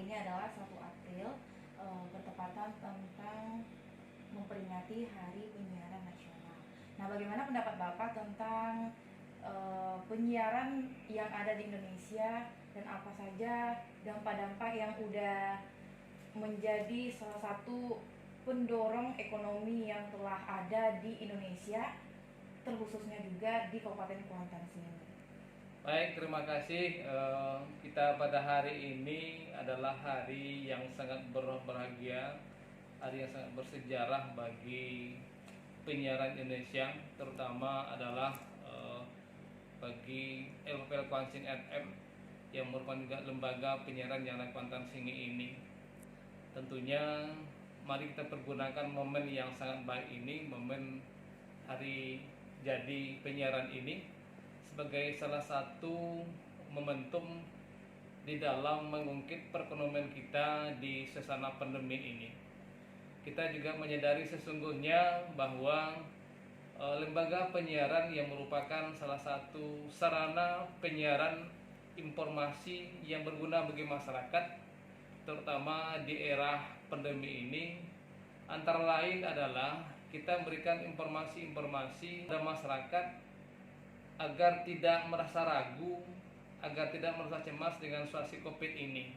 ini adalah 1 April, bertepatan tentang memperingati Hari Penyiaran Nasional. Nah, bagaimana pendapat Bapak tentang penyiaran yang ada di Indonesia dan apa saja dampak-dampak yang udah menjadi salah satu pendorong ekonomi yang telah ada di Indonesia, terkhususnya juga di Kabupaten Kuantan sini. Baik, terima kasih. Kita pada hari ini adalah hari yang sangat berbahagia, hari yang sangat bersejarah bagi penyiaran Indonesia, terutama adalah bagi LPL Kuantan FM yang merupakan juga lembaga penyiaran yang ada di Kuantan Singi ini. Tentunya mari kita pergunakan momen yang sangat baik ini, momen hari jadi penyiaran ini, sebagai salah satu momentum di dalam mengungkit perekonomian kita di suasana pandemi ini. Kita juga menyadari sesungguhnya bahwa lembaga penyiaran yang merupakan salah satu sarana penyiaran informasi yang berguna bagi masyarakat, terutama di era pandemi ini, antara lain adalah kita memberikan informasi-informasi kepada masyarakat agar tidak merasa ragu, agar tidak merasa cemas dengan situasi COVID ini.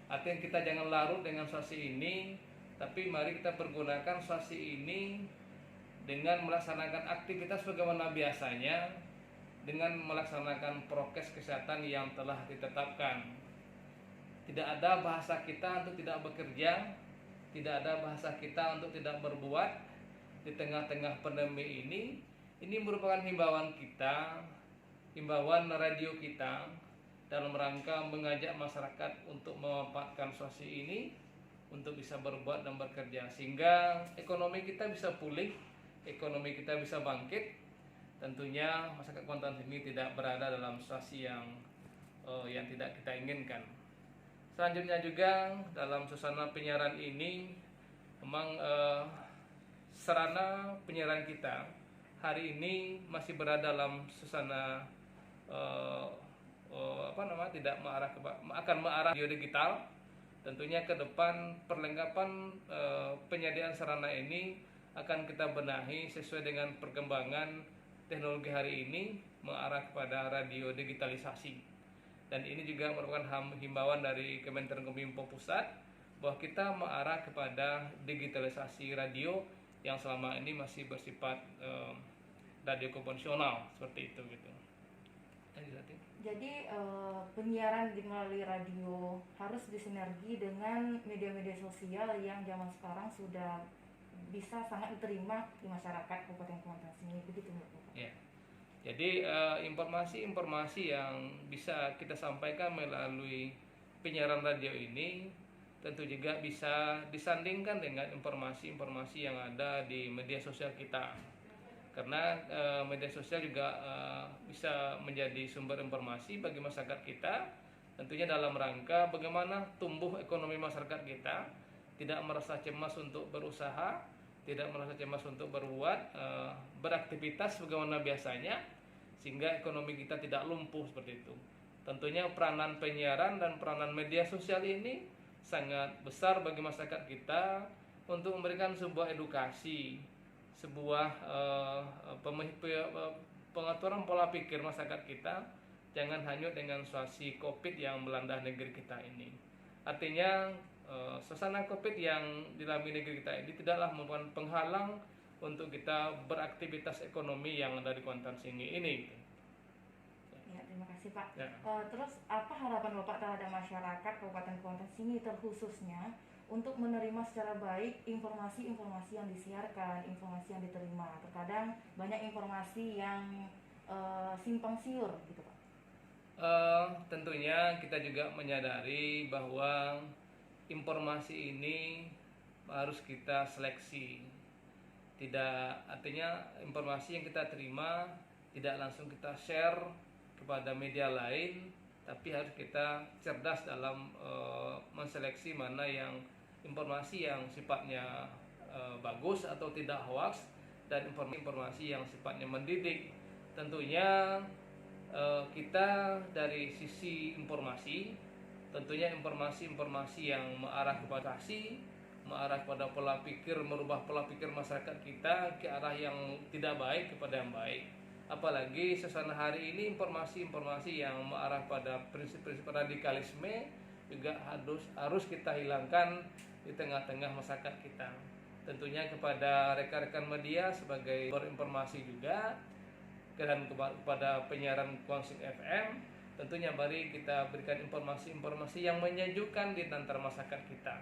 Artinya kita jangan larut dengan situasi ini, tapi mari kita pergunakan situasi ini dengan melaksanakan aktivitas bagaimana biasanya, dengan melaksanakan prokes kesehatan yang telah ditetapkan. Tidak ada bahasa kita untuk tidak bekerja, tidak ada bahasa kita untuk tidak berbuat di tengah-tengah pandemi ini. Ini merupakan himbauan kita, himbauan radio kita dalam rangka mengajak masyarakat untuk memanfaatkan situasi ini untuk bisa berbuat dan bekerja, sehingga ekonomi kita bisa pulih, ekonomi kita bisa bangkit. Tentunya masyarakat Kuantan ini tidak berada dalam situasi yang tidak kita inginkan. Selanjutnya juga dalam suasana penyiaran ini, memang sarana penyiaran kita hari ini masih berada dalam suasana tidak akan mengarah radio digital. Tentunya ke depan perlengkapan penyediaan sarana ini akan kita benahi sesuai dengan perkembangan teknologi hari ini mengarah kepada radio digitalisasi. Dan ini juga merupakan himbauan dari Kementerian Kominfo Pusat bahwa kita mengarah kepada digitalisasi radio yang selama ini masih bersifat radio konvensional seperti itu gitu. Jadi penyiaran melalui radio harus disinergi dengan media-media sosial yang zaman sekarang sudah bisa sangat diterima di masyarakat Kabupaten Kuantan sini, begitu Bapak? Ya. Jadi informasi-informasi yang bisa kita sampaikan melalui penyiaran radio ini tentu juga bisa disandingkan dengan informasi-informasi yang ada di media sosial kita. Karena media sosial juga bisa menjadi sumber informasi bagi masyarakat kita, tentunya dalam rangka bagaimana tumbuh ekonomi masyarakat kita, tidak merasa cemas untuk berusaha, tidak merasa cemas untuk berbuat, beraktivitas bagaimana biasanya, sehingga ekonomi kita tidak lumpuh seperti itu. Tentunya peranan penyiaran dan peranan media sosial ini sangat besar bagi masyarakat kita untuk memberikan sebuah edukasi, sebuah pengaturan pola pikir masyarakat kita, jangan hanyut dengan situasi COVID yang melanda negeri kita ini. Artinya suasana COVID yang dialami negeri kita ini tidaklah merupakan penghalang untuk kita beraktivitas ekonomi yang ada di Kuantan Singi ini. Ya, terima kasih Pak. Ya. Terus apa harapan Bapak terhadap masyarakat Kabupaten Kuantan Singi terkhususnya untuk menerima secara baik informasi-informasi yang disiarkan, informasi yang diterima? Terkadang banyak informasi yang simpang siur gitu Pak. Tentunya kita juga menyadari bahwa informasi ini harus kita seleksi. Tidak, artinya informasi yang kita terima tidak langsung kita share kepada media lain, tapi harus kita cerdas dalam menseleksi mana yang informasi yang sifatnya bagus atau tidak hoax, dan informasi yang sifatnya mendidik. Tentunya kita dari sisi informasi tentunya informasi-informasi yang mengarah kepada aksi, mengarah pada pola pikir, merubah pola pikir masyarakat kita ke arah yang tidak baik kepada yang baik. Apalagi suasana hari ini informasi-informasi yang mengarah pada prinsip-prinsip radikalisme juga harus kita hilangkan di tengah-tengah masyarakat kita. Tentunya kepada rekan-rekan media sebagai berinformasi juga, dan kepada penyiaran Konsing FM, tentunya mari kita berikan informasi-informasi yang menyejukkan di antara masyarakat kita.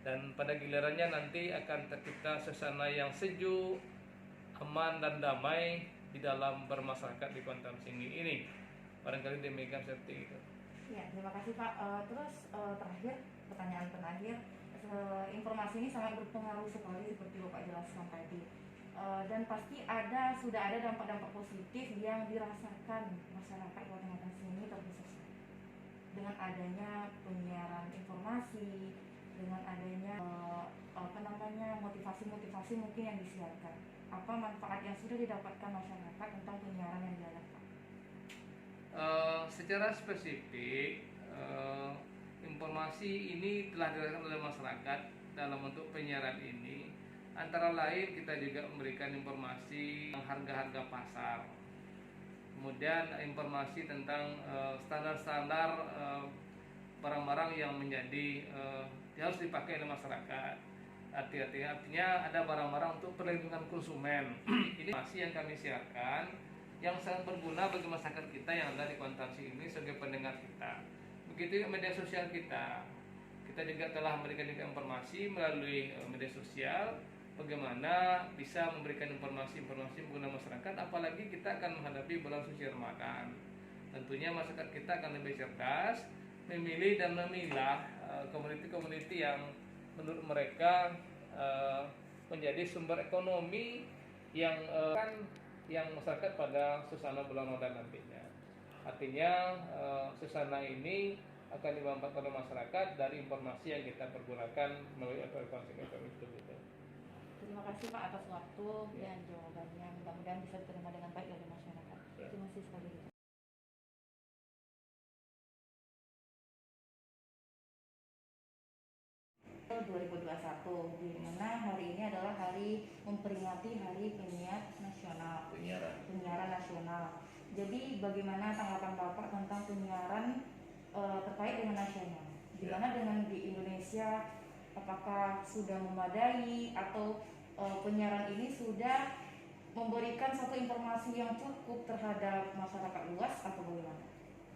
Dan pada gilirannya nanti akan tercipta suasana yang sejuk, aman dan damai di dalam bermasyarakat di Kuantan Singi ini. Barangkali demikian seperti itu. Ya, terima kasih Pak. Terus terakhir, pertanyaan terakhir, informasi ini sangat berpengaruh sekali seperti Bapak jelaskan tadi. Dan pasti sudah ada dampak-dampak positif yang dirasakan masyarakat Kuantan Singi terkhususnya dengan adanya penyiaran informasi, dengan adanya motivasi-motivasi mungkin yang disiarkan. Apa manfaat yang sudah didapatkan masyarakat tentang penyiaran yang diadakan? Secara spesifik, informasi ini telah dirasakan oleh masyarakat dalam bentuk penyiaran ini. Antara lain kita juga memberikan informasi harga-harga pasar, kemudian informasi tentang standar-standar barang-barang yang menjadi harus dipakai oleh masyarakat. Artinya ada barang-barang untuk perlindungan konsumen. Ini informasi yang kami siarkan yang sangat berguna bagi masyarakat kita yang ada di Kuantan Singi ini sebagai pendengar kita. Begitu juga media sosial kita. Kita juga telah memberikan informasi melalui media sosial bagaimana bisa memberikan informasi-informasi mengenai masyarakat, apalagi kita akan menghadapi bulan suci Ramadan. Tentunya masyarakat kita akan lebih cerdas memilih dan memilah komuniti-komuniti yang menurut mereka menjadi sumber ekonomi yang masyarakat pada suasana bulan Ramadan nantinya. Artinya suasana ini akan dimanfaatkan oleh masyarakat dari informasi yang kita pergunakan melalui aplikasi itu. Terima kasih Pak atas waktu dan jawabannya. Mudah-mudahan bisa diterima dengan baik oleh masyarakat. Terima kasih sekali. 2021, di mana hari ini adalah hari memperingati Hari Penyiar Nasional. Penyiaran Nasional. Jadi bagaimana tanggapan Bapak tentang penyiaran terkait dengan nasional? Gimana dengan di Indonesia? Apakah sudah memadai atau penyiaran ini sudah memberikan satu informasi yang cukup terhadap masyarakat luas atau bagaimana?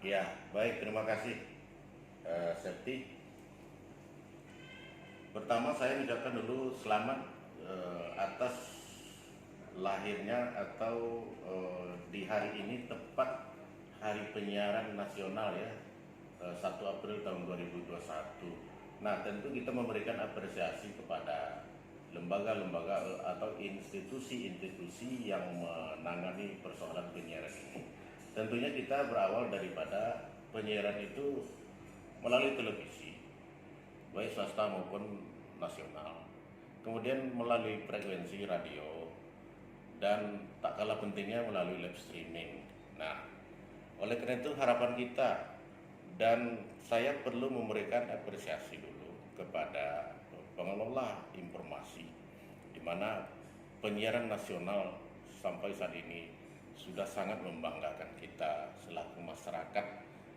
Ya, baik, terima kasih Septi. Pertama saya mengucapkan dulu selamat atas lahirnya atau di hari ini tepat Hari Penyiaran Nasional ya, 1 April tahun 2021. Nah, tentu kita memberikan apresiasi kepada lembaga-lembaga atau institusi-institusi yang menangani persoalan penyiaran ini. Tentunya kita berawal daripada penyiaran itu melalui televisi, baik swasta maupun nasional, kemudian melalui frekuensi radio, dan tak kalah pentingnya melalui live streaming. Nah, oleh karena itu harapan kita, dan saya perlu memberikan apresiasi dulu kepada pengelola informasi, di mana penyiaran nasional sampai saat ini sudah sangat membanggakan kita selaku masyarakat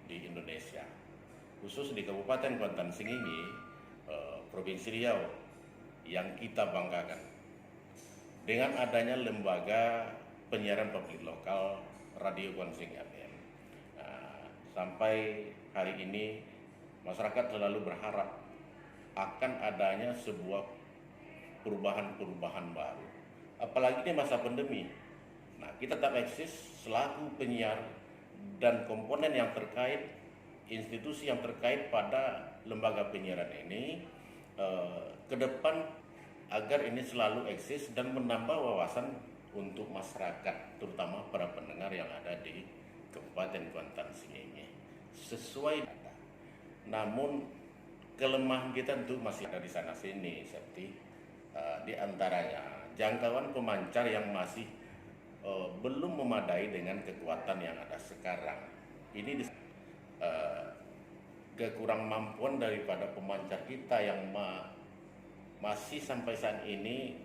di Indonesia, khusus di Kabupaten Kuantan Singi ini, Provinsi Riau, yang kita banggakan dengan adanya lembaga penyiaran publik lokal Radio Konsing FM. Sampai hari ini masyarakat selalu berharap akan adanya sebuah perubahan-perubahan baru, apalagi di masa pandemi. Nah, kita tetap eksis selaku penyiar dan komponen yang terkait, institusi yang terkait pada lembaga penyiaran ini ke depan, agar ini selalu eksis dan menambah wawasan untuk masyarakat, terutama para pendengar yang ada di Kabupaten Kuantan Singi ini. Sesuai data. Namun kelemahan kita tentu masih ada di sana sini, seperti di antaranya jangkauan pemancar yang masih belum memadai dengan kekuatan yang ada sekarang. Ini kekurang mampuan daripada pemancar kita yang masih sampai saat ini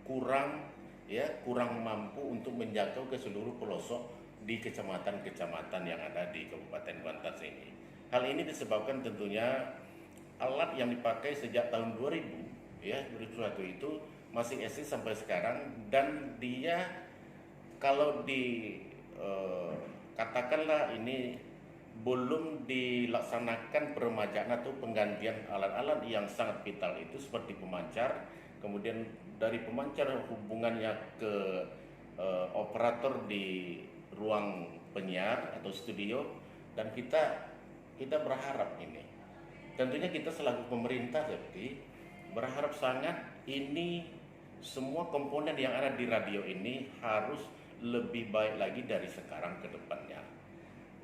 kurang mampu untuk menjangkau ke seluruh pelosok di kecamatan-kecamatan yang ada di Kabupaten Kuantan ini. Hal ini disebabkan tentunya alat yang dipakai sejak tahun 2000 2001 itu masih eksis sampai sekarang, dan dia kalau katakanlah ini belum dilaksanakan peremajaan atau penggantian alat-alat yang sangat vital itu seperti pemancar, kemudian dari pemancar hubungannya ke operator di ruang penyiar atau studio, dan kita berharap ini tentunya kita selaku pemerintah seperti berharap sangat ini semua komponen yang ada di radio ini harus lebih baik lagi dari sekarang ke depannya.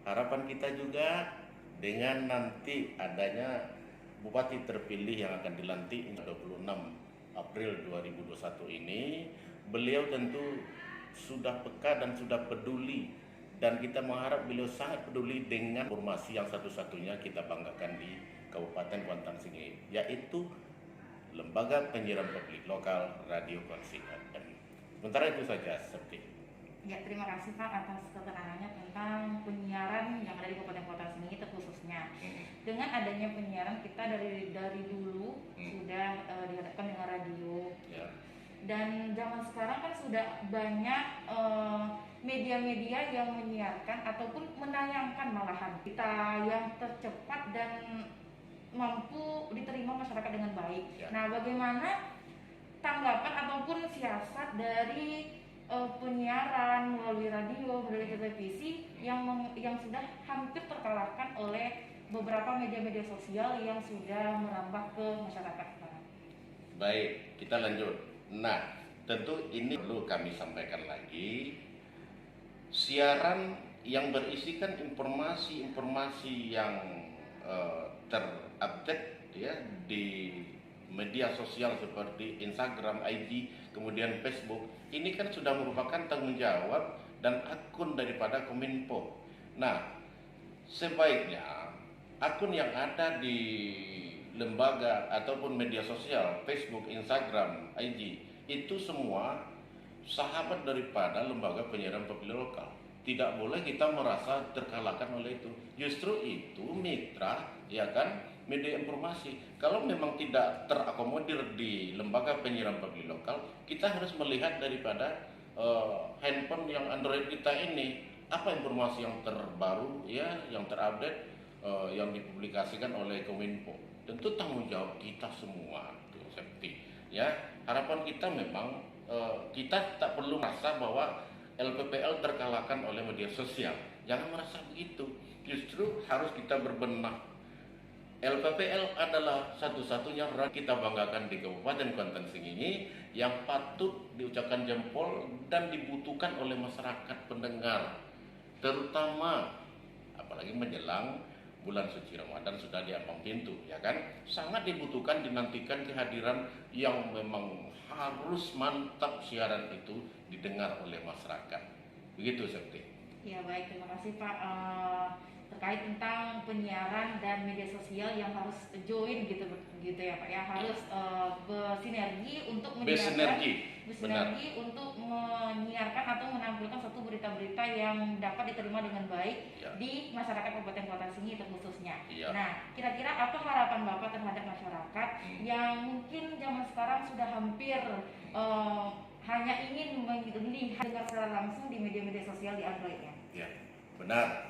Harapan kita juga dengan nanti adanya Bupati terpilih yang akan dilantik 26 April 2021 ini, beliau tentu sudah peka dan sudah peduli, dan kita mengharap beliau sangat peduli dengan informasi yang satu-satunya kita banggakan di Kabupaten Kuantan Sengi, yaitu Lembaga Penyiaran Publik Lokal Radio Konsing FM. Sementara itu saja, seperti. Ya, terima kasih Pak atas keterangannya tentang penyiaran yang ada di Kabupaten Kuantan Sengi terkhususnya. Dengan adanya penyiaran kita dari dulu sudah dihadapkan dengan radio. Ya. Dan zaman sekarang kan sudah banyak media-media yang menyiarkan ataupun menayangkan malahan kita yang tercepat dan mampu diterima masyarakat dengan baik. Ya. Nah, bagaimana tanggapan ataupun siasat dari penyiaran melalui radio, melalui televisi yang sudah hampir terkalahkan oleh beberapa media-media sosial yang sudah merambah ke masyarakat sekarang? Baik, kita lanjut. Nah, tentu ini perlu kami sampaikan lagi. Siaran yang berisikan informasi-informasi yang terupdate di media sosial seperti Instagram, IG, kemudian Facebook, ini kan sudah merupakan tanggung jawab dan akun daripada Kominfo. Nah, sebaiknya akun yang ada di lembaga ataupun media sosial, Facebook, Instagram, IG, itu semua sahabat daripada lembaga penyiaran publik lokal. Tidak boleh kita merasa terkalahkan oleh itu. Justru itu mitra, ya kan, media informasi. Kalau memang tidak terakomodir di lembaga penyiaran publik lokal, kita harus melihat daripada handphone yang Android kita ini, apa informasi yang terbaru, ya, yang terupdate, yang dipublikasikan oleh Kominfo. Tentu tanggung jawab kita semua, tuh, seperti, ya. Harapan kita memang kita tak perlu merasa bahwa LPPL terkalahkan oleh media sosial. Jangan merasa begitu. Justru harus kita berbenah. LPPL adalah satu-satunya kita banggakan di Kabupaten Kuantan Sengi ini yang patut diucapkan jempol dan dibutuhkan oleh masyarakat pendengar, terutama apalagi menjelang bulan suci Ramadan sudah di ambang pintu, ya kan? Sangat dibutuhkan, dinantikan kehadiran yang memang harus mantap siaran itu didengar oleh masyarakat. Begitu, Sekti. Ya, baik, terima kasih Pak. Terkait tentang penyiaran dan media sosial yang harus join gitu ya Pak ya, harus bersinergi untuk bersinergi untuk menyiarkan atau menampilkan suatu berita-berita yang dapat diterima dengan baik di masyarakat Kabupaten Kuantan Sengi terkhususnya. Nah, kira-kira apa harapan Bapak terhadap masyarakat yang mungkin zaman sekarang sudah hampir hanya ingin melihat dengar secara langsung di media-media sosial di Androidnya? Ya, benar.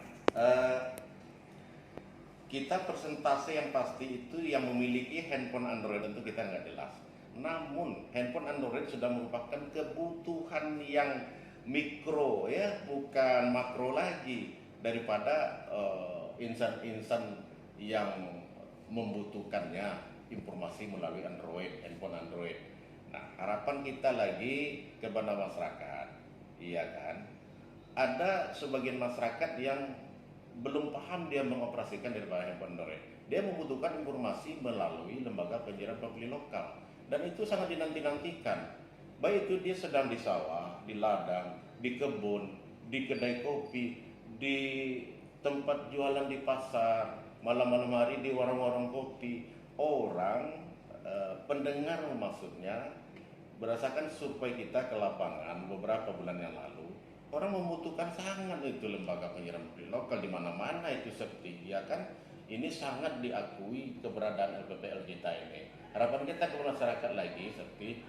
Kita persentase yang pasti itu yang memiliki handphone Android tentu kita nggak jelas. Namun handphone Android sudah merupakan kebutuhan yang mikro, ya, bukan makro lagi daripada insan-insan yang membutuhkannya informasi melalui Android, handphone Android. Nah, harapan kita lagi kepada masyarakat, iya kan? Ada sebagian masyarakat yang belum paham dia mengoperasikan daripada handphone Android. Dia membutuhkan informasi melalui lembaga penyiaran publik lokal, dan itu sangat dinanti-nantikan. Baik itu dia sedang di sawah, di ladang, di kebun, di kedai kopi, di tempat jualan di pasar, malam-malam hari di warung-warung kopi. Orang pendengar maksudnya, berdasarkan survei kita ke lapangan beberapa bulan yang lalu, orang membutuhkan sangat itu lembaga penyiaran lokal di mana-mana itu seperti, ya kan? Ini sangat diakui keberadaan LPPL kita ini. Harapan kita ke masyarakat lagi seperti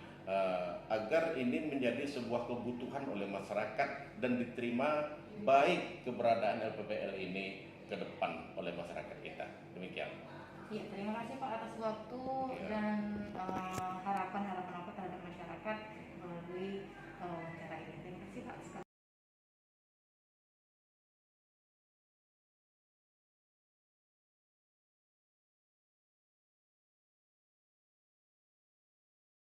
agar ini menjadi sebuah kebutuhan oleh masyarakat dan diterima baik keberadaan LPPL ini ke depan oleh masyarakat kita. Demikian. Ya, terima kasih Pak atas waktu Ya. dan harapan-harapan apa terhadap masyarakat melalui